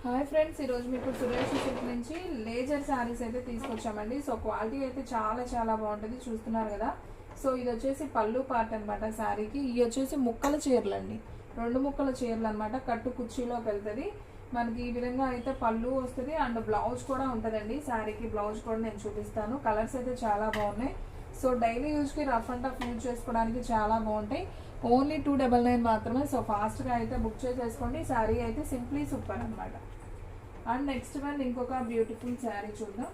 Hi friends, ఈరోజు మీకు Suresh silk నుంచి లేజర్ శారీస్ అయితే తీసుకొచ్చామండి. సో క్వాలిటీ అయితే చాలా చాలా బాగుంటుంది, చూస్తున్నారు కదా. సో ఇది వచ్చేసి పళ్ళు పార్ట్ అనమాట శారీకి. ఇవి వచ్చేసి ముక్కల చీరలు అండి, 2 ముక్కల చీరలు అనమాట. కట్టు కుర్చీలోకి వెళ్తుంది మనకి. ఈ విధంగా అయితే పళ్ళు వస్తుంది అండ్ బ్లౌజ్ కూడా ఉంటుందండి. శారీకి బ్లౌజ్ కూడా నేను చూపిస్తాను. కలర్స్ అయితే చాలా బాగున్నాయి. సో డైలీ యూజ్కి రఫ్ అండ్ టఫ్ యూజ్ చేసుకోవడానికి చాలా బాగుంటాయి. ఓన్లీ 299 మాత్రమే. సో ఫాస్ట్గా అయితే బుక్ చేసేసుకోండి. శారీ అయితే సింప్లీ సూపర్ అనమాట. అండ్ నెక్స్ట్ వన్ ఇంకొక బ్యూటిఫుల్ శారీ చూద్దాం.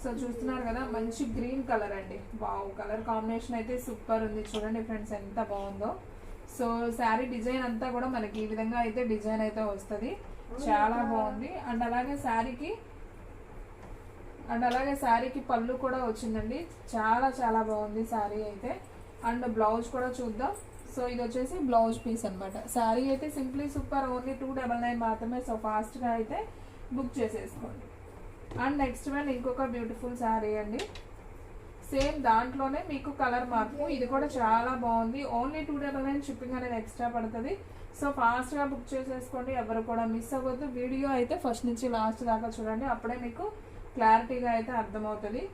సో చూస్తున్నారు కదా, మంచి గ్రీన్ కలర్ అండి. వావ్, కలర్ కాంబినేషన్ అయితే సూపర్ ఉంది. చూడండి ఫ్రెండ్స్ ఎంత బాగుందో. సో శారీ డిజైన్ అంతా కూడా మనకి ఈ విధంగా అయితే డిజైన్ అయితే వస్తుంది, చాలా బాగుంది. అండ్ అలాగే శారీకి పళ్ళు కూడా వచ్చిందండి. చాలా చాలా బాగుంది శారీ అయితే. అండ్ బ్లౌజ్ కూడా చూద్దాం. సో ఇది వచ్చేసి బ్లౌజ్ పీస్ అనమాట. శారీ అయితే సింప్లీ సూపర్, ఓన్లీ 299 మాత్రమే. సో ఫాస్ట్గా అయితే బుక్ చేసేసుకోండి. అండ్ నెక్స్ట్ వన్ ఇంకొక బ్యూటిఫుల్ శారీ అండి. సేమ్ దాంట్లోనే మీకు కలర్ మార్పు. ఇది కూడా చాలా బాగుంది. ఓన్లీ 299 షిప్పింగ్ అనేది ఎక్స్ట్రా పడుతుంది. సో ఫాస్ట్గా బుక్ చేసేసుకోండి, ఎవరు కూడా మిస్ అవ్వద్దు. వీడియో అయితే ఫస్ట్ నుంచి లాస్ట్ దాకా చూడండి, అప్పుడే మీకు క్లారిటీగా అయితే అర్థమవుతుంది.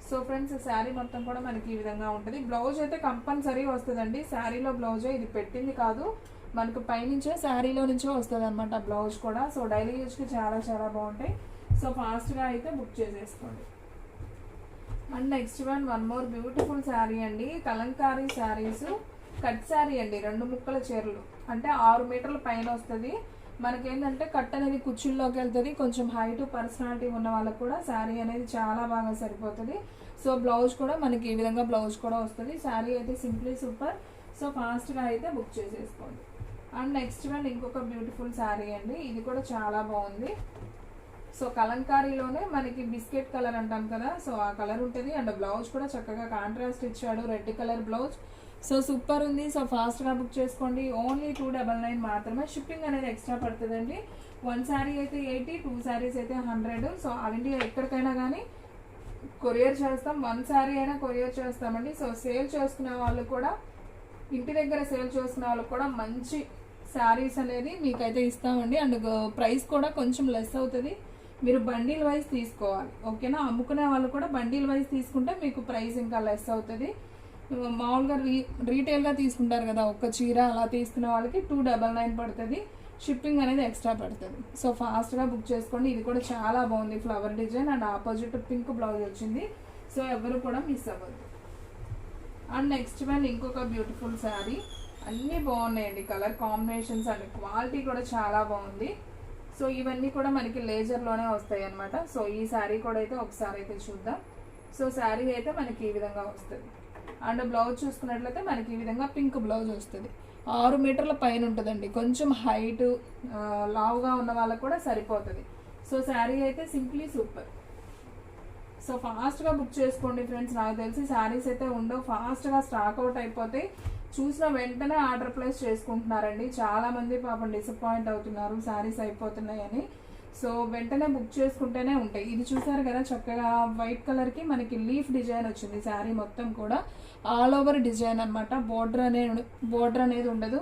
సో ఫ్రెండ్స్, శారీ మొత్తం కూడా మనకి ఈ విధంగా ఉంటుంది. బ్లౌజ్ అయితే కంపల్సరీ వస్తుందండి. శారీలో బ్లౌజే, ఇది పెట్టింది కాదు, మనకు పైనుంచే శారీలో నుంచే వస్తుంది అనమాట బ్లౌజ్ కూడా. సో డైలీ యూజ్కి చాలా చాలా బాగుంటాయి. సో ఫాస్ట్గా అయితే బుక్ చేసేసుకోండి. And next one more beautiful sari అండి. కలంకారీ శారీస్, కట్ శారీ అండి. 2 ముక్కల చీరలు, అంటే 6 మీటర్ల పైన వస్తుంది. మనకేంటంటే కట్ అనేది కుర్చీల్లోకి వెళ్తుంది. కొంచెం హైట్ పర్సనాలిటీ ఉన్న వాళ్ళకు కూడా శారీ అనేది చాలా బాగా సరిపోతుంది. సో బ్లౌజ్ కూడా మనకి ఈ విధంగా బ్లౌజ్ కూడా వస్తుంది. శారీ అయితే సింప్లీ సూపర్. సో ఫాస్ట్గా అయితే బుక్ చేసేసుకోండి. అండ్ నెక్స్ట్ వన్ ఇంకొక బ్యూటిఫుల్ శారీ అండి. ఇది కూడా చాలా బాగుంది. సో కలంకారీలోనే మనకి బిస్కెట్ కలర్ అంటాం కదా, సో ఆ కలర్ ఉంటుంది. అండ్ బ్లౌజ్ కూడా చక్కగా కాంట్రాస్ట్ ఇచ్చాడు, red colour blouse. So super ఉంది. సో ఫాస్ట్గా బుక్ చేసుకోండి. ఓన్లీ 299 మాత్రమే. షిప్పింగ్ అనేది ఎక్స్ట్రా పడుతుందండి. 1 శారీ అయితే 80, 2 శారీస్ అయితే 100. సో ఆల్ ఇండియా ఎక్కడికైనా కానీ కొరియర్ చేస్తాం. 1 శారీ అయినా కొరియర్ చేస్తామండి. సో సేల్ చేసుకునే వాళ్ళు కూడా, ఇంటి దగ్గర సేల్ చేసుకునే వాళ్ళకి కూడా మంచి శారీస్ అనేది మీకైతే ఇస్తామండి. అండ్ ప్రైస్ కూడా కొంచెం లెస్ అవుతుంది. మీరు బండిల్ వైజ్ తీసుకోవాలి, ఓకేనా. అమ్ముకునే వాళ్ళు కూడా బండిల్ వైజ్ తీసుకుంటే మీకు ప్రైస్ ఇంకా లెస్ అవుతుంది. మామూలుగా రీటైల్గా తీసుకుంటారు కదా, ఒక చీర అలా తీసుకునే వాళ్ళకి 299 పడుతుంది. షిప్పింగ్ అనేది ఎక్స్ట్రా పడుతుంది. సో ఫాస్ట్గా బుక్ చేసుకోండి. ఇది కూడా చాలా బాగుంది, flower design and opposite pink blouse వచ్చింది. సో ఎవరు కూడా మిస్ అవ్వద్దు. అండ్ నెక్స్ట్ వన్ ఇంకొక బ్యూటిఫుల్ శారీ. అన్నీ బాగున్నాయండి, కలర్ కాంబినేషన్స్ అండ్ క్వాలిటీ కూడా చాలా బాగుంది. సో ఇవన్నీ కూడా మనకి లేజర్లోనే వస్తాయి అనమాట. సో ఈ శారీ కూడా అయితే ఒకసారి అయితే చూద్దాం. సో శారీ అయితే మనకి ఈ విధంగా వస్తుంది. అండ్ బ్లౌజ్ చూసుకున్నట్లయితే మనకి ఈ విధంగా పింక్ బ్లౌజ్ వస్తుంది. 6 మీటర్ల పైన ఉంటుందండి. కొంచెం హైట్ లావుగా ఉన్న వాళ్ళకు కూడా సరిపోతుంది. సో శారీ అయితే సింప్లీ సూపర్. సో ఫాస్ట్గా బుక్ చేసుకోండి ఫ్రెండ్స్. నాకు తెలిసి శారీస్ అయితే ఉండవు, ఫాస్ట్గా స్టాక్ అవుట్ అయిపోతాయి. చూసిన వెంటనే ఆర్డర్ ప్లేస్ చేసుకుంటున్నారండి. చాలామంది పాపం డిసప్పాయింట్ అవుతున్నారు శారీస్ అయిపోతున్నాయని. సో వెంటనే బుక్ చేసుకుంటేనే ఉంటాయి. ఇది చూసారు కదా, చక్కగా వైట్ కలర్కి మనకి లీఫ్ డిజైన్ వచ్చింది. శారీ మొత్తం కూడా ఆల్ ఓవర్ డిజైన్ అనమాట. బోర్డర్ అనేది ఉండదు.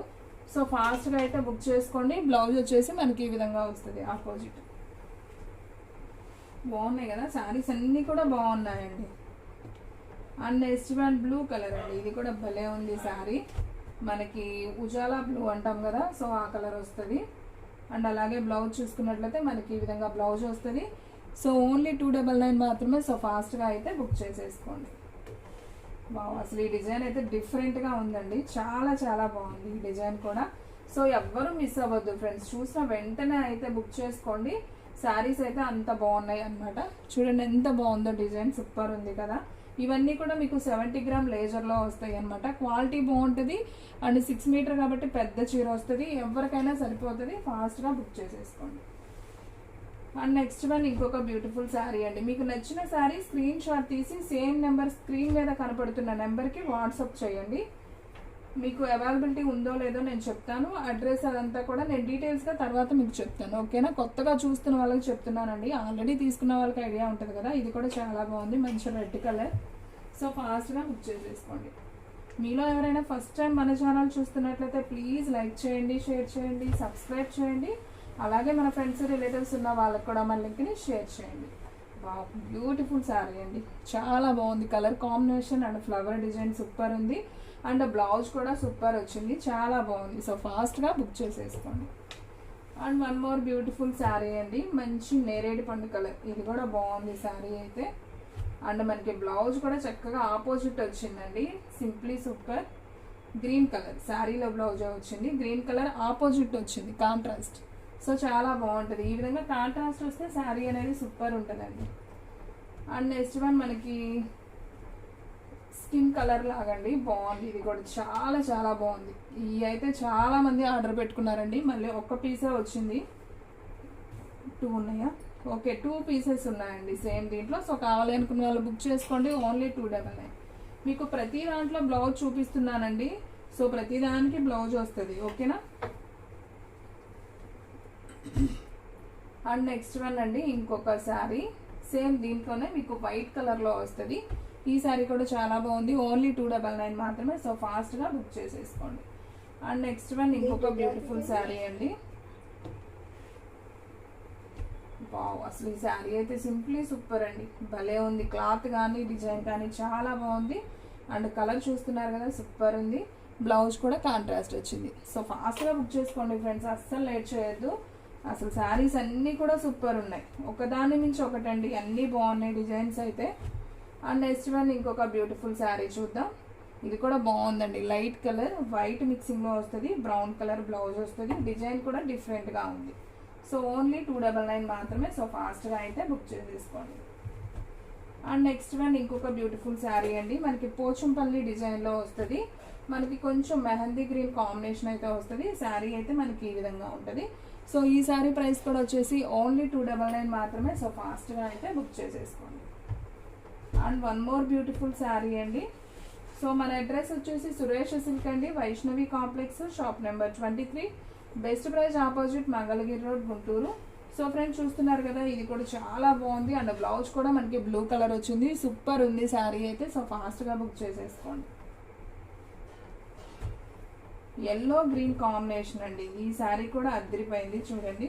సో ఫాస్ట్గా అయితే బుక్ చేసుకోండి. బ్లౌజ్ వచ్చేసి మనకి ఈ విధంగా వస్తుంది ఆపోజిట్. బాగున్నాయి కదా శారీస్, అన్నీ కూడా బాగున్నాయండి. And next one blue colour అండి. ఇది కూడా భలే ఉంది శారీ. మనకి ఉజాలా బ్లూ అంటాం కదా, సో ఆ కలర్ వస్తుంది. అండ్ అలాగే బ్లౌజ్ చూసుకున్నట్లయితే మనకి ఈ విధంగా బ్లౌజ్ వస్తుంది. సో ఓన్లీ 299 మాత్రమే. సో ఫాస్ట్గా అయితే బుక్ చేసేసుకోండి. బాగా అసలు ఈ డిజైన్ అయితే డిఫరెంట్గా ఉందండి, చాలా చాలా బాగుంది ఈ డిజైన్ కూడా. సో ఎవ్వరూ మిస్ అవ్వద్దు ఫ్రెండ్స్, చూసిన వెంటనే అయితే బుక్ చేసుకోండి. శారీస్ అయితే అంత బాగున్నాయి అనమాట. చూడండి ఎంత బాగుందో డిజైన్, సూపర్ ఉంది కదా. ఇవన్నీ కూడా మీకు 70 గ్రామ్ లేజర్లో వస్తాయి అనమాట. క్వాలిటీ బాగుంటుంది. అండ్ 6 మీటర్ కాబట్టి పెద్ద చీర వస్తుంది, ఎవరికైనా సరిపోతుంది. ఫాస్ట్గా బుక్ చేసేసుకోండి. అండ్ నెక్స్ట్ వన్ ఇంకొక బ్యూటిఫుల్ శారీ అండి. మీకు నచ్చిన శారీ స్క్రీన్ షాట్ తీసి సేమ్ నెంబర్, స్క్రీన్ మీద కనపడుతున్న నెంబర్కి వాట్సాప్ చేయండి. మీకు అవైలబిలిటీ ఉందో లేదో నేను చెప్తాను. అడ్రస్ అదంతా కూడా నేను డీటెయిల్స్గా తర్వాత మీకు చెప్తాను, ఓకేనా. కొత్తగా చూస్తున్న వాళ్ళకి చెప్తున్నానండి. ఆల్రెడీ తీసుకున్న వాళ్ళకి ఐడియా ఉంటుంది కదా. ఇది కూడా చాలా బాగుంది, మంచి రెడ్ కలర్. సో ఫాస్ట్గా బుక్ చేసేసుకోండి. మీలో ఎవరైనా ఫస్ట్ టైం మన ఛానల్ చూస్తున్నట్లయితే ప్లీజ్ లైక్ చేయండి, షేర్ చేయండి, సబ్స్క్రైబ్ చేయండి. అలాగే మన ఫ్రెండ్స్ రిలేటివ్స్ ఉన్న వాళ్ళకి కూడా మన లింక్ని షేర్ చేయండి. బ్యూటిఫుల్ శారీ అండి, చాలా బాగుంది. Colour combination and flower design super ఉంది. అండ్ బ్లౌజ్ కూడా సూపర్ వచ్చింది, చాలా బాగుంది. సో ఫాస్ట్గా బుక్ చేసేసుకోండి. And one more beautiful sari అండి, మంచి నేరేడు పండు కలర్. ఇది కూడా బాగుంది శారీ అయితే. అండ్ మనకి బ్లౌజ్ కూడా చక్కగా ఆపోజిట్ వచ్చిందండి, సింప్లీ సూపర్. గ్రీన్ కలర్ శారీలో బ్లౌజ్ వచ్చింది, గ్రీన్ కలర్ ఆపోజిట్ వచ్చింది, కాంట్రాస్ట్. సో చాలా బాగుంటుంది. ఈ విధంగా కాంట్రాస్ట్ వస్తే శారీ అనేది సూపర్ ఉంటుందండి. అండ్ నెక్స్ట్ వన్ మనకి స్కిన్ కలర్ లాగండి, బాగుంది. ఇది కూడా చాలా చాలా బాగుంది. ఇవి అయితే చాలా మంది ఆర్డర్ పెట్టుకున్నారండి. మళ్ళీ ఒక్క పీసే వచ్చింది. 2 ఉన్నాయా? ఓకే, 2 పీసెస్ ఉన్నాయండి సేమ్ దీంట్లో. సో కావాలి అనుకున్న వాళ్ళు బుక్ చేసుకోండి. ఓన్లీ 299. మీకు ప్రతి దాంట్లో బ్లౌజ్ చూపిస్తున్నానండి. సో ప్రతి దానికి బ్లౌజ్ వస్తుంది, ఓకేనా? అండ్ నెక్స్ట్ వన్ అండి, ఇంకొక శారీ సేమ్ దీంట్లోనే మీకు వైట్ కలర్లో వస్తుంది. ఈ శారీ కూడా చాలా బాగుంది. ఓన్లీ 299 మాత్రమే. సో ఫాస్ట్గా బుక్ చేసేసుకోండి. అండ్ నెక్స్ట్ వన్ ఇంకొక బ్యూటిఫుల్ శారీ అండి. వావ్, అసలు ఈ శారీ అయితే సింప్లీ సూపర్ అండి, భలే ఉంది. క్లాత్ కానీ డిజైన్ కానీ చాలా బాగుంది. అండ్ కలర్ చూస్తున్నారు కదా, సూపర్ ఉంది. బ్లౌజ్ కూడా కాంట్రాస్ట్ వచ్చింది. సో ఫాస్ట్గా బుక్ చేసుకోండి ఫ్రెండ్స్, అస్సలు లేట్ చేయొద్దు. అసలు శారీస్ అన్నీ కూడా సూపర్ ఉన్నాయి, ఒకదాని మించి ఒకటండి, అన్నీ బాగున్నాయి డిజైన్స్ అయితే. అండ్ నెక్స్ట్ వన్ ఇంకొక బ్యూటిఫుల్ శారీ చూద్దాం. ఇది కూడా బాగుందండి, లైట్ కలర్ వైట్ మిక్సింగ్లో వస్తుంది, బ్రౌన్ కలర్ బ్లౌజ్ వస్తుంది. డిజైన్ కూడా డిఫరెంట్గా ఉంది. సో ఓన్లీ 299 మాత్రమే. సో ఫాస్ట్గా అయితే బుక్ చేసేసుకోండి. అండ్ నెక్స్ట్ వన్ ఇంకొక బ్యూటిఫుల్ శారీ అండి, మనకి పోచంపల్లి డిజైన్లో వస్తుంది. మనకి కొంచెం మెహందీ గ్రీన్ కాంబినేషన్ అయితే వస్తుంది. శారీ అయితే మనకి ఈ విధంగా ఉంటుంది. సో ఈ శారీ ప్రైస్ కూడా వచ్చేసి ఓన్లీ 299 మాత్రమే. సో ఫాస్ట్గా అయితే బుక్ చేసేసుకోండి. And one more beautiful sari అండి. సో మన అడ్రస్ వచ్చేసి సురేష్ సిల్క్ అండి, Vaishnavi complex, shop number 23, best price opposite Mangalagiri road, Guntur. So friends చూస్తున్నారు కదా, ఇది కూడా చాలా బాగుంది. అండ్ బ్లౌజ్ కూడా మనకి బ్లూ కలర్ వచ్చింది, సూపర్ ఉంది శారీ అయితే. సో ఫాస్ట్గా బుక్ చేసేసుకోండి. ఎల్లో గ్రీన్ కాంబినేషన్ అండి, ఈ శారీ కూడా అద్దరిపోయింది చూడండి.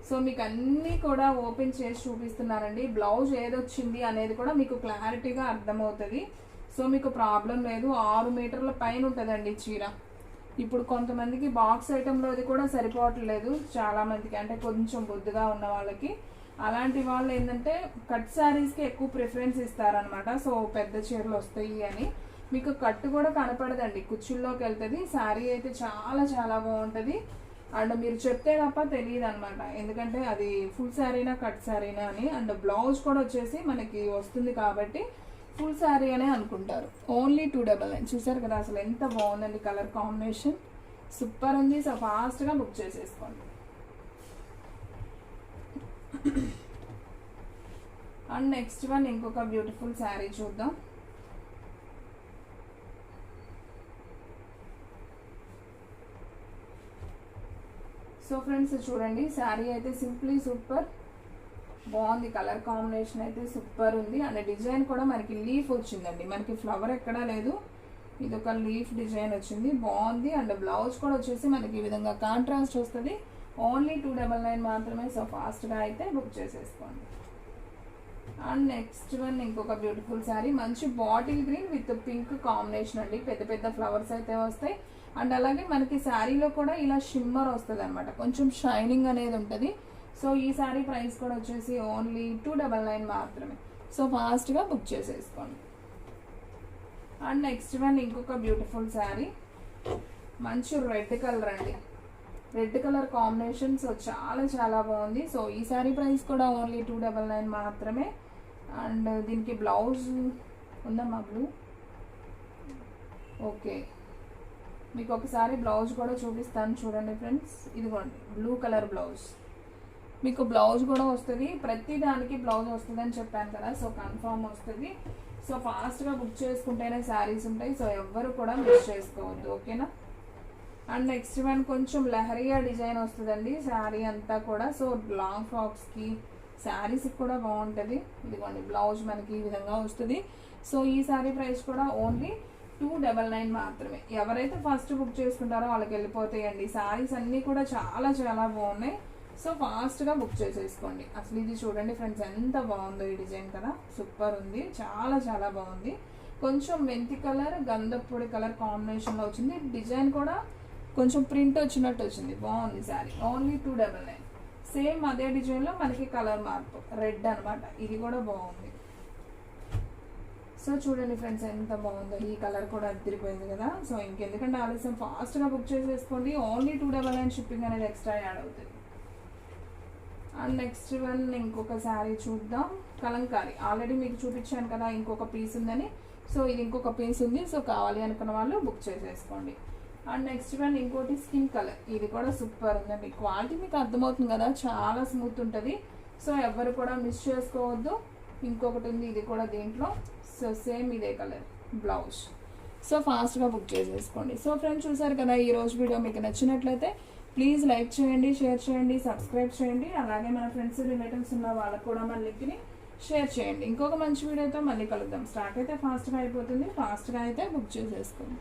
సో మీకు అన్నీ కూడా ఓపెన్ చేసి చూపిస్తున్నానండి. బ్లౌజ్ ఏదొచ్చింది అనేది కూడా మీకు క్లారిటీగా అర్థమవుతుంది. సో మీకు ప్రాబ్లం లేదు. 6 మీటర్ల పైన ఉంటుందండి చీర. ఇప్పుడు కొంతమందికి బాక్స్ ఐటెంలో అది కూడా సరిపోవట్లేదు చాలా మందికి, అంటే కొంచెం బొద్దుగా ఉన్న వాళ్ళకి. అలాంటి వాళ్ళు ఏంటంటే కట్ శారీస్కి ఎక్కువ ప్రిఫరెన్స్ ఇస్తారనమాట. సో పెద్ద చీరలు వస్తాయి అని. మీకు కట్టు కూడా కనపడదండి, కుచ్చుల్లోకి వెళ్తుంది. శారీ అయితే చాలా చాలా బాగుంటుంది. అండ్ మీరు చెప్తే తప్ప తెలియదు అనమాట, ఎందుకంటే అది ఫుల్ శారీనా కట్ శారీనా అని. అండ్ బ్లౌజ్ కూడా వచ్చేసి మనకి వస్తుంది కాబట్టి ఫుల్ శారీ అనే అనుకుంటారు. ఓన్లీ 299. చూసారు కదా అసలు ఎంత బాగుందండి, కలర్ కాంబినేషన్ సూపర్ ఉంది. సో ఫాస్ట్గా బుక్ చేసేసుకోండి. అండ్ నెక్స్ట్ వన్ ఇంకొక బ్యూటిఫుల్ శారీ చూద్దాం. సో ఫ్రెండ్స్ చూడండి, శారీ అయితే సింప్లీ సూపర్ బాగుంది. కలర్ కాంబినేషన్ అయితే సూపర్ ఉంది. అండ్ డిజైన్ కూడా మనకి లీఫ్ వచ్చిందండి, మనకి ఫ్లవర్ ఎక్కడా లేదు, ఇది ఒక లీఫ్ డిజైన్ వచ్చింది, బాగుంది. అండ్ బ్లౌజ్ కూడా వచ్చేసి మనకి ఈ విధంగా కాంట్రాస్ట్ వస్తుంది. ఓన్లీ 299 మాత్రమే. సో ఫాస్ట్గా అయితే బుక్ చేసేసుకోండి. అండ్ నెక్స్ట్ వన్ ఇంకొక బ్యూటిఫుల్ శారీ, మంచి bottle green with pink combination అండి. పెద్ద పెద్ద ఫ్లవర్స్ అయితే వస్తాయి. అండ్ అలాగే మనకి శారీలో కూడా ఇలా షిమ్మర్ వస్తుంది అనమాట, కొంచెం షైనింగ్ అనేది ఉంటుంది. సో ఈ శారీ ప్రైస్ కూడా వచ్చేసి ఓన్లీ 299 మాత్రమే. సో ఫాస్ట్గా బుక్ చేసేసుకోండి. అండ్ నెక్స్ట్ వన్ ఇంకొక బ్యూటిఫుల్ శారీ, మంచి రెడ్ కలర్ అండి, రెడ్ కలర్ కాంబినేషన్. సో చాలా చాలా బాగుంది. సో ఈ శారీ ప్రైస్ కూడా ఓన్లీ 299 మాత్రమే. అండ్ దీనికి బ్లౌజ్ ఉందమ్మా బ్లూ. ఓకే, మీకు ఒకసారి బ్లౌజ్ కూడా చూపిస్తాను చూడండి ఫ్రెండ్స్. ఇదిగోండి బ్లూ కలర్ బ్లౌజ్, మీకు బ్లౌజ్ కూడా వస్తుంది. ప్రతి దానికి బ్లౌజ్ వస్తుంది అని చెప్పాను కదా, సో కన్ఫర్మ్ వస్తుంది. సో ఫాస్ట్గా బుక్ చేసుకుంటేనే శారీస్ ఉంటాయి. సో ఎవ్వరు కూడా మిస్ చేసుకోవద్దు, ఓకేనా? అండ్ నెక్స్ట్ వన్ కొంచెం లహరియా డిజైన్ వస్తుందండి శారీ అంతా కూడా. సో లాంగ్ ఫ్రాక్స్కి శారీస్కి కూడా బాగుంటుంది. ఇదిగోండి బ్లౌజ్ మనకి ఈ విధంగా వస్తుంది. సో ఈ శారీ ప్రైస్ కూడా ఓన్లీ 299 మాత్రమే. ఎవరైతే ఫస్ట్ బుక్ చేసుకుంటారో వాళ్ళకి వెళ్ళిపోతాయండి. శారీస్ అన్నీ కూడా చాలా చాలా బాగున్నాయి. సో ఫాస్ట్గా బుక్ చేసేసుకోండి. అసలు ఇది చూడండి ఫ్రెండ్స్, ఎంత బాగుందో ఈ డిజైన్ కదా, సూపర్ ఉంది, చాలా చాలా బాగుంది. కొంచెం మెంతి కలర్ గంధపొడి కలర్ కాంబినేషన్లో వచ్చింది. డిజైన్ కూడా కొంచెం ప్రింట్ వచ్చినట్టు వచ్చింది, బాగుంది శారీ. ఓన్లీ 299. సేమ్ అదే డిజైన్లో మనకి కలర్ మార్పు రెడ్ అనమాట, ఇది కూడా బాగుంది. సో చూడండి ఫ్రెండ్స్ ఎంత బాగుందో, ఈ కలర్ కూడా అదిరిపోయింది కదా. సో ఇంకెందుకంటే ఆలస్యం, ఫాస్ట్గా బుక్ చేసేసుకోండి. ఓన్లీ 299 షిప్పింగ్ అనేది ఎక్స్ట్రా యాడ్ అవుతుంది. అండ్ నెక్స్ట్ వన్ ఇంకొక శారీ చూద్దాం. కలంకారీ ఆల్రెడీ మీకు చూపించాను కదా ఇంకొక పీస్ ఉందని. సో ఇది ఇంకొక పీస్ ఉంది. సో కావాలి అనుకున్న వాళ్ళు బుక్ చేసేసుకోండి. అండ్ నెక్స్ట్ వన్ ఇంకోటి స్కిన్ కలర్, ఇది కూడా సూపర్ ఉందండి. క్వాలిటీ మీకు అర్థమవుతుంది కదా, చాలా స్మూత్ ఉంటుంది. సో ఎవరు కూడా మిస్ చేసుకోవద్దు. ఇంకొకటి ఉంది, ఇది కూడా దీంట్లో. సో సేమ్ ఇదే కలర్ బ్లౌజ్. సో ఫాస్ట్గా బుక్ చేసేసుకోండి. సో ఫ్రెండ్స్ చూసారు కదా, ఈ రోజు వీడియో మీకు నచ్చినట్లయితే ప్లీజ్ లైక్ చేయండి, షేర్ చేయండి, సబ్స్క్రైబ్ చేయండి. అలాగే మన ఫ్రెండ్స్ రిలేటివ్స్ ఉన్న వాళ్ళకు కూడా మన లింక్ని షేర్ చేయండి. ఇంకొక మంచి వీడియోతో మళ్ళీ కలుద్దాం. స్టాక్ అయితే ఫాస్ట్గా అయిపోతుంది, ఫాస్ట్గా అయితే బుక్ చేసేసుకోండి.